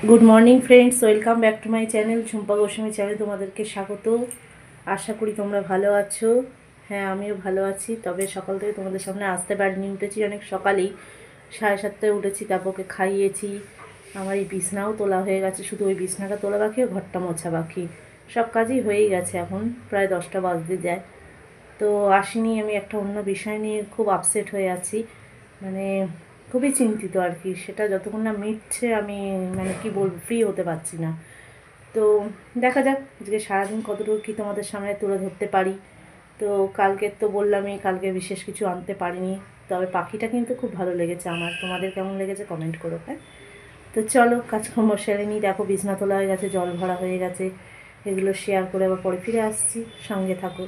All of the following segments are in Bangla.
Good morning friends, welcome back to my channel Jhumpa Goswami channel. তোমাদেরকে স্বাগত। আশা করি তোমরা ভালো আছো। হ্যাঁ, আমিও ভালো আছি। তবে সকাল থেকে তোমাদের সামনে আসতে পারিনি, উঠেছি অনেক সকালেই, 7:30টায় উঠেছি। তারপর ওকে খাইয়েছি। আমার এই বিছনাও তোলা হয়ে গেছে, শুধু ওই বিছনাটা তোলা বাকি, ঘরটা মোছা বাকি। সব কাজই হয়েই গেছে, এখন প্রায় 10টা বাজতে যায়। তো আসিনি, আমি একটা অন্য বিষয় নিয়ে খুব আপসেট হয়ে আছি, মানে খুবই চিন্তিত আর কি। সেটা যতক্ষণ না মিটছে আমি মানে কি বলবো, ফ্রি হতে পারছি না। তো দেখা যাক আজকে সারাদিন কতটুকু কী তোমাদের সামনে তুলে ধরতে পারি। তো কালকে তো বললামই, কালকে বিশেষ কিছু আনতে পারিনি। তবে পাখিটা কিন্তু খুব ভালো লেগেছে আমার। তোমাদের কেমন লেগেছে কমেন্ট করো। হ্যাঁ, তো চলো কাজকর্ম সেরে নিই। দেখো বিছনা তোলা হয়ে গেছে, জল ভরা হয়ে গেছে। এগুলো শেয়ার করে আবার পরে ফিরে আসছি, সঙ্গে থাকো।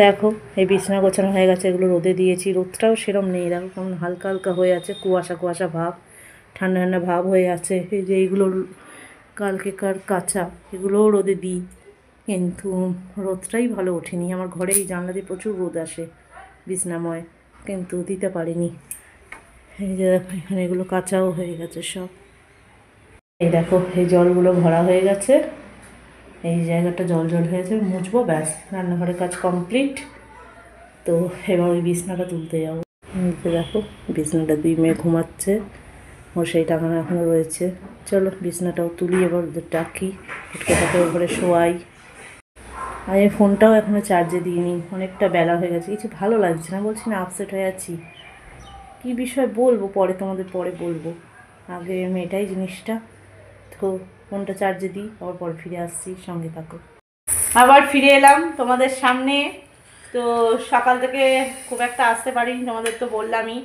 দেখো এই বিছানা গোছানো হয়ে গেছে, এগুলো রোদে দিয়েছি। রোদটাও সেরম নেই, দেখো কেমন হালকা হালকা হয়ে আছে, কুয়াশা কুয়াশা ভাব, ঠান্ডা ঠান্ডা ভাব হয়ে আছে। এই যে এইগুলো কালকেকার কাঁচা, এগুলোও রোদে দিই, কিন্তু রোদটাই ভালো ওঠেনি। আমার ঘরে এই জানলা দিয়ে প্রচুর রোদ আসে বিছনাময়, কিন্তু দিতে পারিনি। এই যে দেখো এখানে এগুলো কাঁচাও হয়ে গেছে সব। এই দেখো এই জলগুলো ভরা হয়ে গেছে, এই জায়গাটা জল জল হয়েছে, মুছবো, ব্যাস রান্নাঘরের কাজ কমপ্লিট। তো এবার ওই বিছনাটা তুলতে যাবো। দেখো বিছনাটা 2 মেয়ে ঘুমাচ্ছে, মশারি টাঙানো এখনও রয়েছে। চলো বিছনাটাও তুলি, এবার ওদের ডাকি, ফুটকে ওপরে শোয়াই। আর এই ফোনটাও এখনও চার্জে দিইনি, অনেকটা বেলা হয়ে গেছে। কিছু ভালো লাগছে না, বলছি না আপসেট হয়ে আছি। কী বিষয় বলবো পরে, তোমাদের পরে বলবো, আগে মেয়েটাই জিনিসটা। তো ফোনটা চার্জে দিই, আবার পরে ফিরে আসছি, সঙ্গে থাকো। আবার ফিরে এলাম তোমাদের সামনে। তো সকাল থেকে খুব একটা আসতে পারিনি, তোমাদের তো বললামই।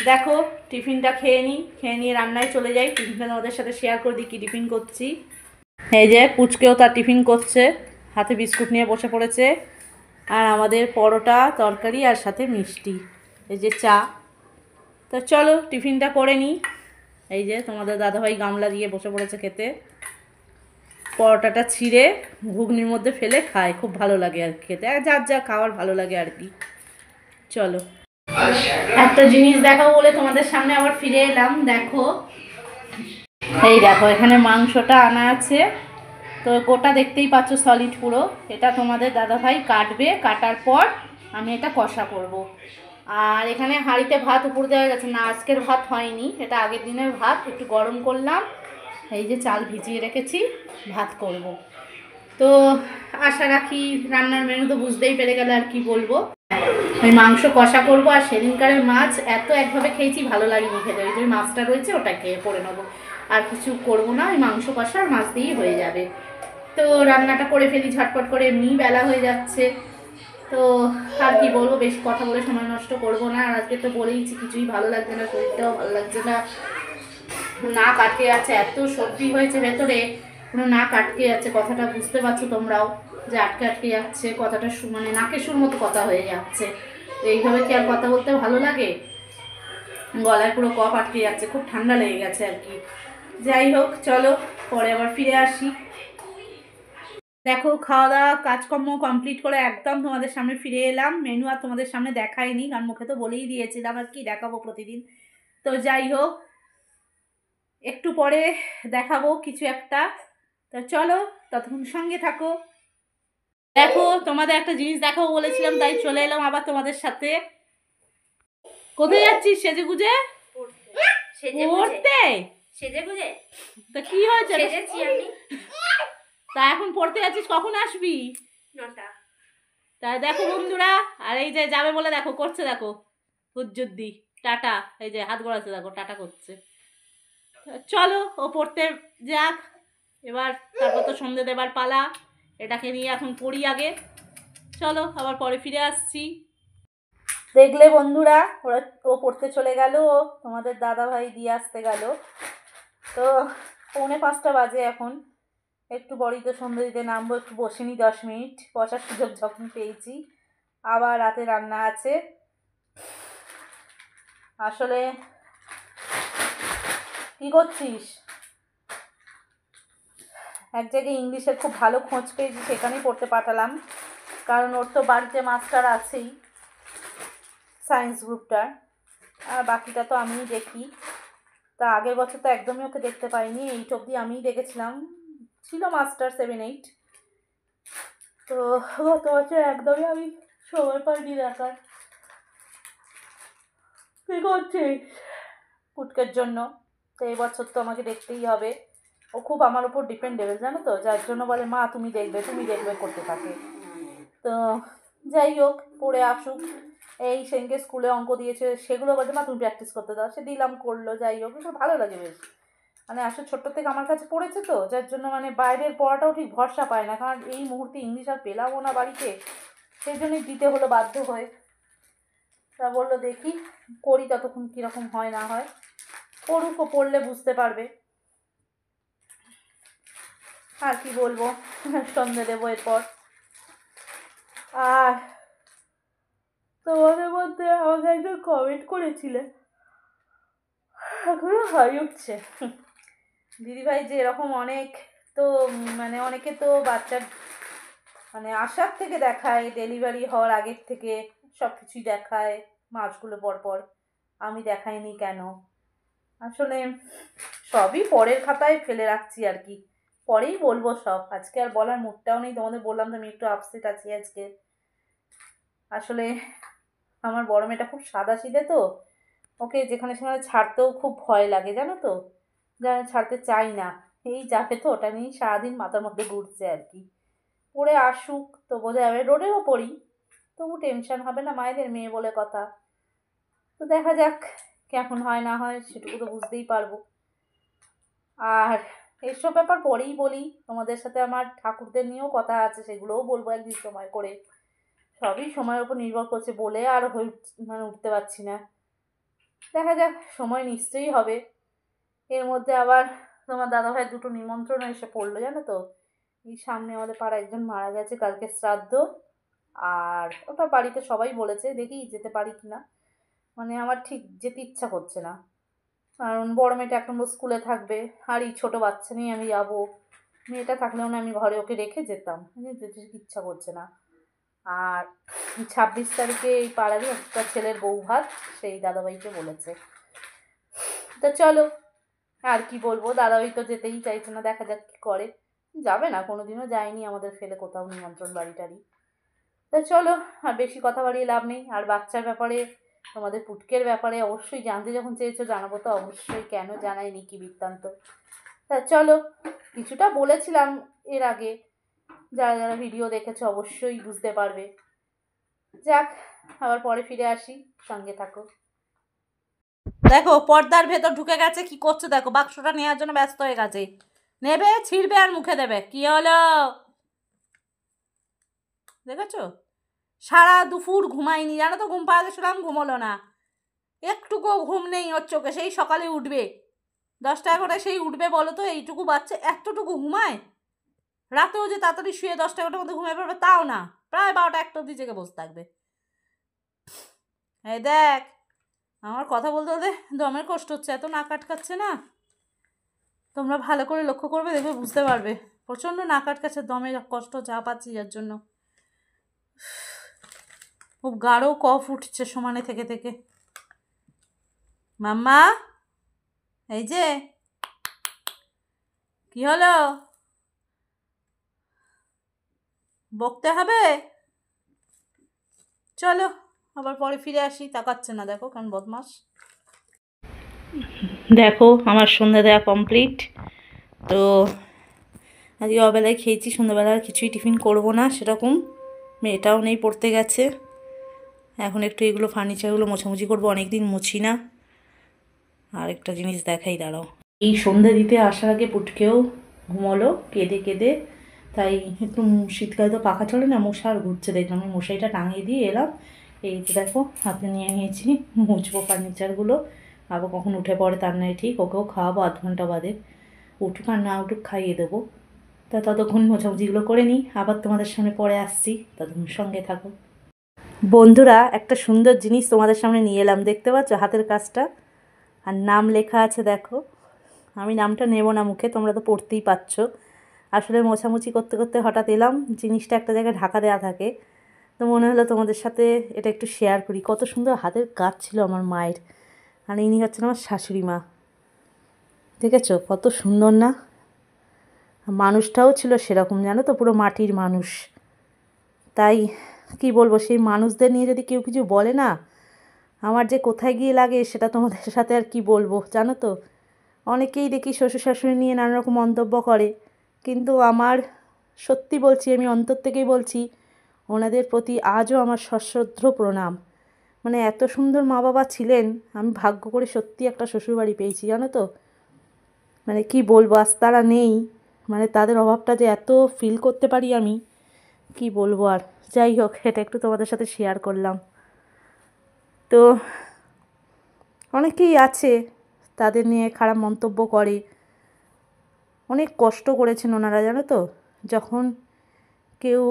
দেখো টিফিনটা খেয়ে নিই, খেয়ে নিয়ে রান্নায় চলে যাই। টিফিনটা তোমাদের সাথে শেয়ার করে দিই কী টিফিন করছি। এই যে পুচকেও তার টিফিন করছে, হাতে বিস্কুট নিয়ে বসে পড়েছে। আর আমাদের পরোটা তরকারি আর সাথে মিষ্টি, এই যে চা। তো চলো টিফিনটা করে নিই। এই যে তোমাদের দাদাভাই গামলা দিয়ে বসে পড়েছে খেতে। পরোটাটা ছিঁড়ে ঘুগনির মধ্যে ফেলে খায়, খুব ভালো লাগে আর খেতে, আর যার যা খাওয়ার ভালো লাগে আর কি। চলো একটা জিনিস দেখাবো বলে তোমাদের সামনে আবার ফিরে এলাম। দেখো এই দেখো এখানে মাংসটা আনা আছে, তো গোটা দেখতেই পাচ্ছ, সলিড পুরো। এটা তোমাদের দাদাভাই কাটবে, কাটার পর আমি এটা কষা করব। আর এখানে হাঁড়িতে ভাত উপর দেওয়া গেছে, না আজকের ভাত হয়নি, এটা আগের দিনের ভাত, একটু গরম করলাম। এই যে চাল ভিজিয়ে রেখেছি, ভাত করব। তো আশা রাখি রান্নার মেনু তো বুঝতেই পেরে গেলে, আর কি বলবো। ওই মাংস কষা করব, আর সেদিনকারের মাছ এত একভাবে খেয়েছি, ভালো লাগেনি খেতে। ওই যে মাছটা রয়েছে ওটা খেয়ে পড়ে নেবো, আর কিছু করবো না। ওই মাংস কষা আর মাছ দিয়েই হয়ে যাবে। তো রান্নাটা করে ফেলি ঝটপট করে, এমনিই বেলা হয়ে যাচ্ছে। তো আর কি বলবো, বেশি কথা বলে সময় নষ্ট করবো না। আর আজকে তো বলেইছি কিছুই ভালো লাগছে না, শরীরটাও ভালো লাগছে না, নাক আটকে যাচ্ছে, এত সর্দি হয়েছে ভেতরে, কোনো নাক আটকে যাচ্ছে। কথাটা বুঝতে পারছো তোমরাও, যে আটকে আটকে যাচ্ছে কথাটা, মানে নাকের সুর মতো কথা হয়ে যাচ্ছে। এইভাবে কি আর কথা বলতে ভালো লাগে? গলায় পুরো কফ আটকে যাচ্ছে, খুব ঠান্ডা লেগে গেছে আর কি। যাই হোক চলো পরে আবার ফিরে আসি। দেখো খাওয়া দাওয়া কাজকর্ম কমপ্লিট করে একদম তোমাদের সামনে ফিরে এলাম। মেনু আর তোমাদের সামনে দেখাইনি, কারণ মুখে তো বলেই দিয়েছিলাম, আর কি দেখাবো প্রতিদিন। তো যাই হোক একটু পরে দেখাবো কিছু একটা। তো চলো ততক্ষণ সঙ্গে থাকো। দেখো তোমাদের একটা জিনিস দেখাবো বলেছিলাম, তাই চলে এলাম আবার তোমাদের সাথে। কোথায় যাচ্ছিস সেজে গুজে? পড়তে? সেজে গুজে তা কি হয়েছে? সেজেছি আমি। তা এখন পড়তে যাচ্ছিস, কখন আসবি? 9টা। তা দেখো বন্ধুরা, আর এই যে যাবে বলে দেখো করছে, দেখো হুজ্জুদ্দি টাটা, এই যে হাত গড়াচ্ছে, দেখো টাটা করছে। চলো ও পড়তে যাক এবার, তারপর তো সন্ধে দেবার পালা। এটাকে নিয়ে এখন পড়ি আগে। চলো আবার পরে ফিরে আসছি। দেখলে বন্ধুরা, ও পড়তে চলে গেল, তোমাদের দাদা ভাই দিয়ে আসতে গেল। তো 4:45 বাজে এখন। একটু বড়ি তো সন্ধ্যে দিতে নামবো, একটু বসে নি 10 মিনিট, বসার সুযোগ যখন পেয়েছি। আবার রাতে রান্না আছে। আসলে কি করছিস? এক জায়গায় ইংলিশের খুব ভালো খোঁজ পেয়েছি, সেখানেই পড়তে পাঠালাম, কারণ ওর তো বাড়িতে মাস্টার আছেই সায়েন্স গ্রুপটার, আর বাকিটা তো আমিই দেখি। তা আগের বছর তো একদমই ওকে দেখতে পাইনি, 8 অবধি আমিই দেখেছিলাম, ছিল মাস্টার 7-8। তো গত বছর একদমই আমি সময় পাইনি দেখার। কী করছিস? পুটকের জন্য। তো এই বছর তো আমাকে দেখতেই হবে। ও খুব আমার উপর ডিপেন্ডেবল জানো তো, যার জন্য বলে মা তুমি দেখবে করতে থাকে। তো যাই হোক, পড়ে আসুক। এই সেদিনকে স্কুলে অঙ্ক দিয়েছে, সেগুলো বলছে মা তুমি প্র্যাকটিস করতে দাও, সে দিলাম, করলো। যাই হোক, একটু ভালো লাগে বেশ। মানে আসলে ছোট্ট থেকে আমার কাছে পড়েছে তো, যার জন্য মানে বাইরের পড়াটাও ঠিক ভরসা পায় না, কারণ এই মুহূর্তে ইংলিশ আর পেলামও না বাড়িতে, সেই জন্যই দিতে হলো বাধ্য হয়ে। তা বললো দেখি করি, ততক্ষণ কীরকম হয় না হয়, পড়ুক, ও পড়লে বুঝতে পারবে। আর কি বলবো, সন্ধে দেবো এরপর। আর তোমাদের মধ্যে আমাকে একজন কমেন্ট করেছিলে, এখনো হাই উঠছে, দিদিভাই যে এরকম অনেক, তো মানে অনেকে তো বাচ্চার মানে আসার থেকে দেখায়, ডেলিভারি হওয়ার আগের থেকে সব কিছুই দেখায় মাসগুলো পর, আমি দেখাইনি কেন? আসলে সবই পরের খাতায় ফেলে রাখছি আর কি, পরেই বলবো সব, আজকে আর বলার মুডটাও নেই। তোমাদের বললাম তো আমি একটু আপসেট আছি আজকে। আসলে আমার বড় মেয়েটা খুব সাদাসিধে তো, ওকে যেখানে সেখানে ছাড়তেও খুব ভয় লাগে জানো তো, ছাড়তে চাই না। এই যাবে তো ওটা নিয়েই সারাদিন মাথার মধ্যে ঘুরছে আর কি। পড়ে আসুক তো বোঝা যাবে, রোডেরও পড়ি, তবু টেনশন হবে না, মায়েদের মেয়ে বলে কথা। তো দেখা যাক কেমন হয় না হয়, সেটুকু তো বুঝতেই পারবো। আর এসব ব্যাপার পরেই বলি, তোমাদের সাথে আমার ঠাকুরদের নিয়েও কথা আছে, সেগুলোও বলবো একদিন সময় করে। সবই সময়ের উপর নির্ভর করছে, বলে আর মানে উঠতে পারছি না। দেখা যাক, সময় নিশ্চয়ই হবে। এর মধ্যে আবার তোমার দাদাভাইয়ের 2টো নিমন্ত্রণ এসে পড়লো জানো তো। এই সামনে আমাদের পাড়া একজন মারা গেছে, কালকে শ্রাদ্ধ। আর ওটা বাড়িতে সবাই বলেছে, দেখি যেতে পারি কি না। মানে আমার ঠিক যেতে ইচ্ছা করছে না, কারণ বড় মেয়েটা 1 নম্বর স্কুলে থাকবে, আর এই ছোটো বাচ্চা নিয়ে আমি যাবো। মেয়েটা থাকলেও না আমি ঘরে ওকে রেখে যেতাম, যেতে ইচ্ছা করছে না। আর 26 তারিখে এই পাড়ারই একটা ছেলের বউ ভাত, সেই দাদাভাইকে বলেছে। তো চলো, আর কি বলবো, দাদাভাই তো যেতেই চাইছে না, দেখা যাক কি করে। যাবে না, কোনোদিনও যায়নি আমাদের ফেলে কোথাও নিমন্ত্রণ বাড়ি টাড়ি। তা চলো, আর বেশি কথা বাড়িয়ে লাভ নেই। আর বাচ্চার ব্যাপারে, তোমাদের পুটকের ব্যাপারে অবশ্যই জানতে যখন চেয়েছো, জানাবো তো অবশ্যই, কেন জানাইনি, কি বৃত্তান্ত। তা চলো, কিছুটা বলেছিলাম এর আগে, যারা যারা ভিডিও দেখেছো অবশ্যই বুঝতে পারবে। যাক, আবার পরে ফিরে আসি, সঙ্গে থাকো। দেখো পর্দার ভেতর ঢুকে গেছে, কি করছে দেখো, বাক্সটা নেওয়ার জন্য ব্যস্ত হয়ে গেছে। নেবে, ছিঁড়বে আর মুখে দেবে। কি হলো দেখেছো? সারা দুপুর ঘুমাইনি জানো তো, ঘুম পাড়াতে শুলাম, ঘুমোলো না, একটুকুও ঘুম নেই ওর চোখে। সেই সকালে উঠবে 10টা-11টায়, সেই উঠবে বলো তো, এইটুকু বাচ্চা এতটুকু ঘুমায়? রাতেও যে তাড়াতাড়ি শুয়ে 10টা-11টার মধ্যে ঘুমিয়ে পড়বে তাও না, প্রায় 12টা-1টা অবধি জেগে বসে থাকবে। এই দেখ, আমার কথা বলতে বলতে দমের কষ্ট হচ্ছে, এত নাক আটকাচ্ছে না। তোমরা ভালো করে লক্ষ্য করবে, দেখবে বুঝতে পারবে, প্রচণ্ড নাক আটকাচ্ছে, দমে কষ্ট চা পাচ্ছি যার জন্য। খুব গাঢ় কফ উঠছে সমানে থেকে থেকে। মাম্মা, এই যে, কি হলো, বকতে হবে? চলো আবার পরে ফিরে আসি। তাকাচ্ছে না দেখো কেমন বদমাস। দেখো আমার সন্ধ্যা দেওয়া কমপ্লিট। তো আজকে অবেলায় খেয়েছি, সন্ধ্যাবেলা আর কিছুই টিফিন করবো না সেরকম, মেয়েটাও নেই, পড়তে গেছে। এখন একটু এগুলো ফার্নিচারগুলো মোছামুছি করবো, অনেক দিন মুছি না। আর একটা জিনিস দেখাই, দাঁড়াও। এই সন্ধ্যা দিতে আসার আগে পুটকেও ঘুমোলো কেঁদে কেঁদে, তাই একটু শীতকালে তো পাখা চলে না, মশার ঘুরছে দেখলাম, আমি মশারিটা টাঙিয়ে দিয়ে এলাম। এই যে দেখো হাতে নিয়ে নিয়েছি, মুছবো ফার্নিচারগুলো, আবার কখন উঠে পড়ে তার নয় ঠিক। ওকেও খাওয়াবো 8 ঘন্টা বাদে, উঠুক আর না উঠুক খাইয়ে দেবো। তা ততক্ষণ মোছামুছিগুলো করে নিই, আবার তোমাদের সামনে পরে আসছি, ততক্ষণ সঙ্গে থাকো। বন্ধুরা, একটা সুন্দর জিনিস তোমাদের সামনে নিয়ে এলাম, দেখতে পাচ্ছ হাতের কাজটা, আর নাম লেখা আছে দেখো। আমি নামটা নেব না মুখে, তোমরা তো পড়তেই পাচ্ছ। আসলে মোছামুছি করতে করতে হঠাৎ এলাম, জিনিসটা একটা জায়গায় ঢাকা দেওয়া থাকে, তো মনে হলো তোমাদের সাথে এটা একটু শেয়ার করি। কত সুন্দর হাতের কাজ ছিল আমার মায়ের, আর ইনি হচ্ছেন আমার শাশুড়ি মা। দেখেছো কত সুন্দর না? মানুষটাও ছিল সেরকম, জানো তো, পুরো মাটির মানুষ। তাই কি বলবো, সেই মানুষদের নিয়ে যদি কেউ কিছু বলে না, আমার যে কোথায় গিয়ে লাগে সেটা তোমাদের সাথে আর কি বলবো, জানো তো। অনেকেই দেখি শ্বশুর শাশুড়ি নিয়ে নানা রকম মন্তব্য করে, কিন্তু আমার সত্যি বলছি, আমি অন্তর থেকেই বলছি, ওনাদের প্রতি আজও আমার সশ্রদ্ধ প্রণাম। মানে এত সুন্দর মা বাবা ছিলেন, আমি ভাগ্য করে সত্যি একটা শ্বশুরবাড়ি পেয়েছি, জানো তো। মানে কি বলবো, আজ তারা নেই, মানে তাদের অভাবটা যে এত ফিল করতে পারি আমি, কি বলবো আর। যাই হোক, এটা একটু তোমাদের সাথে শেয়ার করলাম। তো অনেকেই আছে তাদের নিয়ে খারাপ মন্তব্য করে। অনেক কষ্ট করেছেন ওনারা, জানো তো। যখন কেউ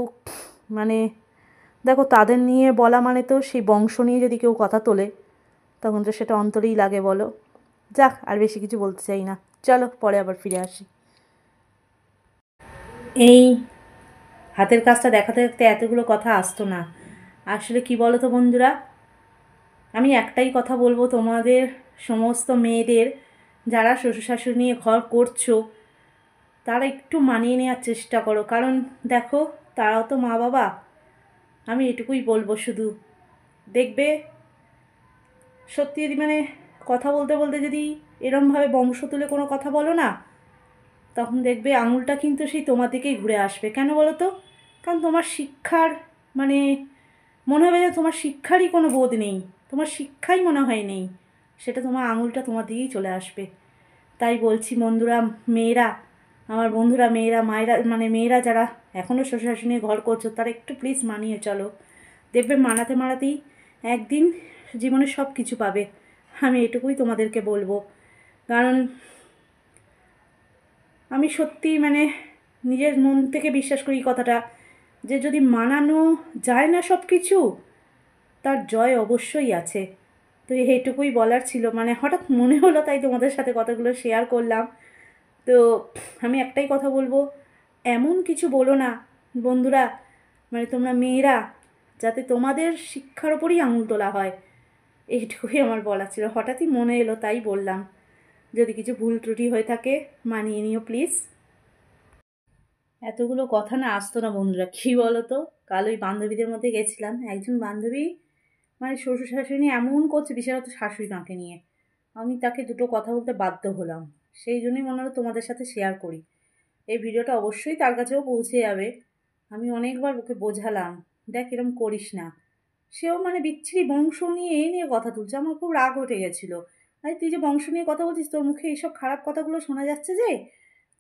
মানে দেখো, তাদের নিয়ে বলা মানে তো সেই বংশ নিয়ে যদি কেউ কথা তোলে, তখন তো সেটা অন্তরেই লাগে, বলো। যাক, আর বেশি কিছু বলতে চাই না, চলো পরে আবার ফিরে আসি। এই হাতের কাজটা দেখাতে দেখতে এতগুলো কথা আসতো না। আসলে কি বলো তো বন্ধুরা, আমি একটাই কথা বলবো তোমাদের সমস্ত মেয়েদের, যারা শ্বশুর শাশুড়ি নিয়ে ঘর করছো, তারা একটু মানিয়ে নেওয়ার চেষ্টা করো। কারণ দেখো, তারাও তো মা বাবা। আমি এটুকুই বলবো শুধু। দেখবে সত্যি, যদি মানে কথা বলতে বলতে যদি এরমভাবে বংশ তুলে কোনো কথা বলো না, তখন দেখবে আঙুলটা কিন্তু সেই তোমার দিকেই ঘুরে আসবে। কেন বলো তো? কারণ তোমার শিক্ষার মানে মনে হবে যে তোমার শিক্ষারই কোনো বোধ নেই, তোমার শিক্ষাই মনে হয় নেই, সেটা তোমার আঙুলটা তোমার দিকেই চলে আসবে। তাই বলছি বন্ধুরা, মেয়েরা, আমার বন্ধুরা মেয়েরা, মায়েরা, মানে মেয়েরা যারা এখনও শ্বশুর শাশুড়ি নিয়ে ঘর করছো, তারা একটু প্লিজ মানিয়ে চলো। দেখবে মানাতে মানাতেই একদিন জীবনে সব কিছু পাবে। আমি এটুকুই তোমাদেরকে বলবো। কারণ আমি সত্যি মানে নিজের মন থেকে বিশ্বাস করি কথাটা, যে যদি মানানো যায় না সব কিছু, তার জয় অবশ্যই আছে। তো এইটুকুই বলার ছিল, মানে হঠাৎ মনে হলো তাই তোমাদের সাথে কথাগুলো শেয়ার করলাম। তো আমি একটাই কথা বলবো, এমন কিছু বলো না বন্ধুরা, মানে তোমরা মেয়েরা, যাতে তোমাদের শিক্ষার ওপরই আঙুল তোলা হয়। এইটুকুই আমার বলা ছিল, হঠাৎই মনে এলো তাই বললাম। যদি কিছু ভুল ত্রুটি হয়ে থাকে মানিয়ে নিও প্লিজ। এতগুলো কথা না আসতো না বন্ধুরা, কী বলো তো। কাল ওই বান্ধবীদের মধ্যে গেছিলাম, একজন বান্ধবী মানে শ্বশুর শাশুড়ি নিয়ে এমন করছে, বিশেষত শাশুড়ি মাকে নিয়ে, আমি তাকে দুটো কথা বলতে বাধ্য হলাম। সেই জন্যই মনে হলো তোমাদের সাথে শেয়ার করি। এই ভিডিওটা অবশ্যই তার কাছেও পৌঁছে যাবে। আমি অনেকবার ওকে বোঝালাম, দেখ এরম করিস না। সেও মানে বিচ্ছিরি বংশ নিয়ে নিয়ে কথা তুলছে, আমার খুব রাগ উঠে গেছিলো। আরে তুই যে বংশ নিয়ে কথা বলছিস, তোর মুখে এইসব খারাপ কথাগুলো শোনা যাচ্ছে যে,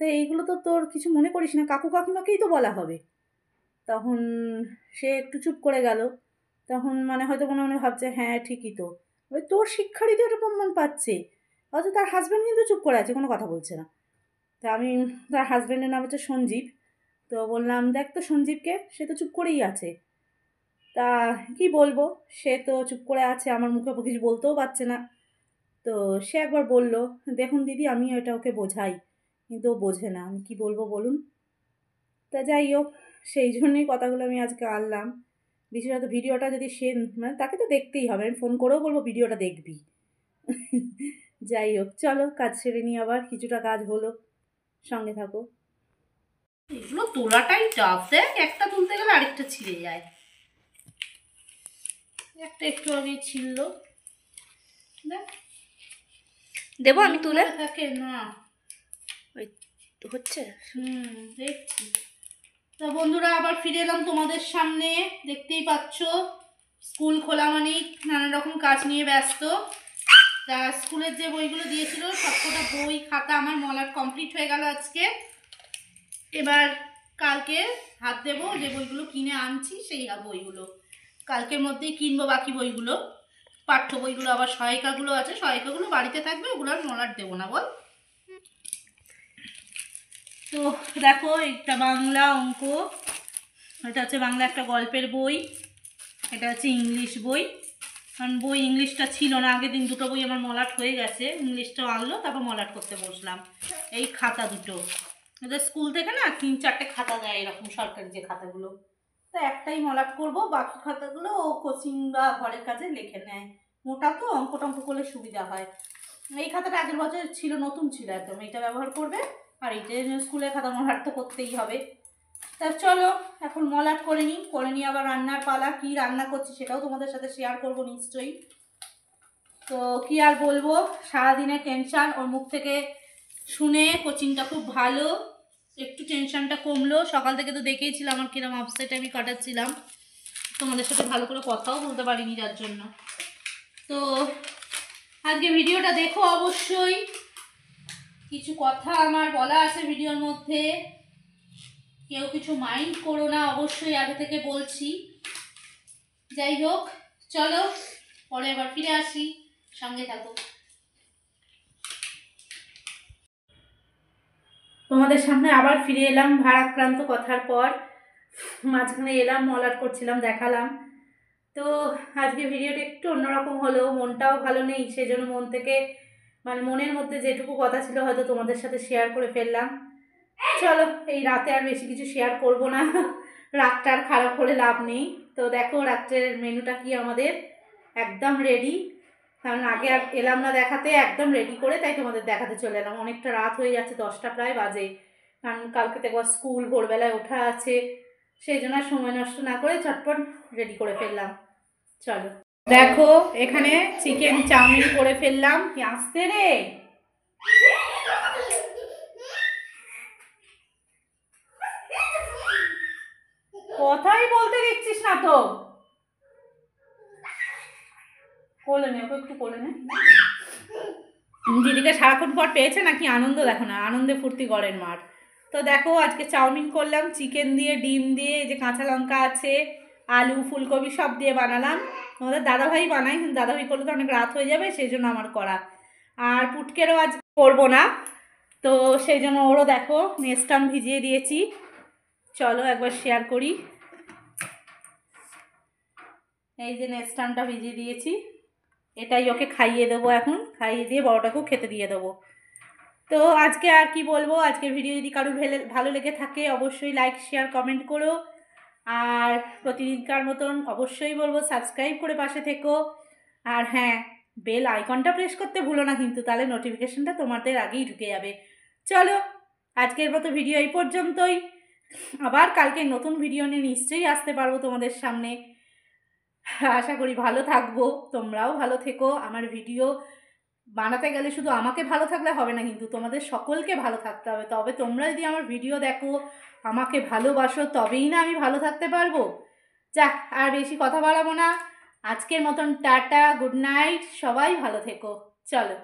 তো এইগুলো তো তোর কিছু মনে করিস না, কাকু কাকিমাকেই তো বলা হবে। তখন সে একটু চুপ করে গেল। তখন মানে হয়তো মনে মনে ভাবছে, হ্যাঁ ঠিকই তো, ওই তোর শিক্ষারই তো এটা প্রমাণ পাচ্ছে। অথচ তার হাজব্যান্ড কিন্তু চুপ করে আছে, কোনো কথা বলছে না। তা আমি, তার হাজব্যান্ডের নাম হচ্ছে সঞ্জীব, তো বললাম দেখ তো সঞ্জীবকে, সে তো চুপ করেই আছে। তা কি বলবো, সে তো চুপ করে আছে, আমার মুখে কিছু বলতেও পারছে না। তো সে একবার বলল, দেখুন দিদি, আমি এটা ওকে বোঝাই, কিন্তু ও বোঝে না, আমি কি বলবো বলুন। তা যাই হোক, সেই জন্যই কথাগুলো আমি আজকে আনলাম। বিশেষত ভিডিওটা যদি সে, মানে তাকে তো দেখতেই হবে, আমি ফোন করেও বলবো ভিডিওটা দেখবি। যাই হোক, চলো কাজ সেরে নিই, আবার কিছুটা কাজ হলো, সঙ্গে থাকো। এগুলো তোলাটাই টাফ, দেখ একটা তুলতে গেলে আরেকটা ছিঁড়ে যায়। একটা একটু আগে ছিঁড়লো, দেখ। দেবো আমি তুলে? থাকে না, ওই হচ্ছে। দেখছি। তা বন্ধুরা, আবার ফিরে এলাম তোমাদের সামনে। দেখতেই পাচ্ছ, স্কুল খোলা মানেই নানা রকম কাজ নিয়ে ব্যস্ত। তা স্কুলের যে বইগুলো দিয়েছিল, সবকটা বই খাতা আমার মলাট কমপ্লিট হয়ে গেল আজকে। এবার কালকে হাত দেবো, যে বইগুলো কিনে আনছি সেই বইগুলো কালকের মধ্যেই কিনবো। বাকি বইগুলো, পাঠ্য বইগুলো, আবার সহায়িকাগুলো আছে, সহায়িকাগুলো বাড়িতে থাকবে, ওগুলো আর মলাট দেবো না, বল। তো দেখো, একটা বাংলা অঙ্ক, এটা হচ্ছে বাংলা একটা গল্পের বই, এটা হচ্ছে ইংলিশ বই। কারণ বই ইংলিশটা ছিল না, আগের দিন দুটো বই আমার মলাট হয়ে গেছে, ইংলিশটাও আনলো, তারপর মলাট করতে বসলাম। এই খাতা দুটো, এদের স্কুল থেকে না 3-4টে খাতা দেয় এরকম, সরকারি যে খাতাগুলো, তো একটাই মলাট করব, বাকি খাতাগুলো ও কোচিং বা ঘরের কাজে লিখে নেয়। মোটা তো, অঙ্ক টঙ্ক করলে সুবিধা হয়। এই খাতাটা আগের বছর ছিল, নতুন ছিল একদম, এইটা ব্যবহার করবে। আর এইটা স্কুলের খাতা মলাট তো করতেই হবে। তা চলো এখন মলাট করে নিই আবার রান্নার পালা। কি রান্না করছি সেটাও তোমাদের সাথে শেয়ার করবো নিশ্চয়ই। তো কি আর বলবো, সারাদিনের টেনশান ওর মুখ থেকে শুনে কোচিংটা খুব ভালো, একটু টেনশানটা কমলো। সকাল থেকে তো দেখেইছিলাম আমার কিরম আপসেট আমি কাটাচ্ছিলাম, তোমাদের সাথে ভালো করে কথাও বলতে পারিনি যার জন্য। তো আজকে ভিডিওটা দেখো অবশ্যই, কিছু কথা আমার বলা আছে ভিডিওর মধ্যে, কেউ কিছু মাইন্ড করো না, অবশ্যই আগে থেকে বলছি। যাই হোক চলো পরে আবার ফিরে আসি, সঙ্গে থাকো। তোমাদের সামনে আবার ফিরে এলাম ভারাক্রান্ত কথার পর। মাঝখানে এলাম, মলাট করছিলাম, দেখালাম। তো আজকে ভিডিওটা একটু অন্যরকম হলো, মনটাও ভালো নেই, সেজন্য মন থেকে মানে মনের মধ্যে যেটুকু কথা ছিল হয়তো তোমাদের সাথে শেয়ার করে ফেললাম। চলো এই রাতে আর বেশি কিছু শেয়ার করব না, রাতটা আর খারাপ করে লাভ নেই। তো দেখো রাত্রের মেনুটা কি আমাদের একদম রেডি, কারণ আগে আর এলাম না দেখাতে, একদম রেডি করে তাই তোমাদের দেখাতে চলে এলাম। অনেকটা রাত হয়ে যাচ্ছে, 10টা প্রায় বাজে, কারণ কালকে থেকে স্কুল ভোরবেলায় ওঠা আছে, সেই জন্য সময় নষ্ট না করে চটপট রেডি করে ফেললাম। চলো দেখো এখানে চিকেন চাউমিন করে ফেললাম। কি আসতে রে, কথাই বলতে দিচ্ছিস না তো, কোলে নে, ওকে একটু কোলে নে। দিদিকে সারাক্ষণ পর পেয়েছে নাকি আনন্দ, দেখো না, আনন্দে ফুর্তি করেন মার। তো দেখো আজকে চাউমিন করলাম চিকেন দিয়ে, ডিম দিয়ে, এই যে কাঁচা লঙ্কা আছে, আলু ফুলকপি সব দিয়ে বানালাম। আমাদের দাদাভাই বানায়, কিন্তু দাদাভাই করলে তো অনেক রাত হয়ে যাবে, সেই জন্য আমার করা। আর পুটকেরও আজ করবো না, তো সেই জন্য ওরও দেখো নেস্টাম ভিজিয়ে দিয়েছি। চলো একবার শেয়ার করি, এই যে নেস্টামটা ভিজিয়ে দিয়েছি, এটাই ওকে খাইয়ে দেবো এখন, খাইয়ে দিয়ে বড়টাকেও খেতে দিয়ে দেবো। তো আজকে আর কি বলবো, আজকের ভিডিও যদি কারোর ভালো লেগে থাকে অবশ্যই লাইক শেয়ার কমেন্ট করো। আর প্রতিদিনকার মতন অবশ্যই বলবো সাবস্ক্রাইব করে পাশে থেকো। আর হ্যাঁ, বেল আইকনটা প্রেস করতে ভুলো না কিন্তু, তাহলে নোটিফিকেশনটা তোমাদের আগেই ঢুকে যাবে। চলো আজকের মতো ভিডিও এই পর্যন্তই, আবার কালকে নতুন ভিডিও নিয়ে নিশ্চয়ই আসতে পারবো তোমাদের সামনে। আশা করি ভালো থাকবো, তোমরাও ভালো থেকো। আমার ভিডিও বানাতে গেলে শুধু আমাকে ভালো থাকলে হবে না, কিন্তু তোমাদের সকলকে ভালো থাকতে হবে। তবে তোমরা যদি আমার ভিডিও দেখো, আমাকে ভালোবাসো, তবেই না আমি ভালো থাকতে পারবো। যাক আর বেশি কথা বাড়াবো না, আজকের মতন টাটা, গুড নাইট, সবাই ভালো থেকো। চলো।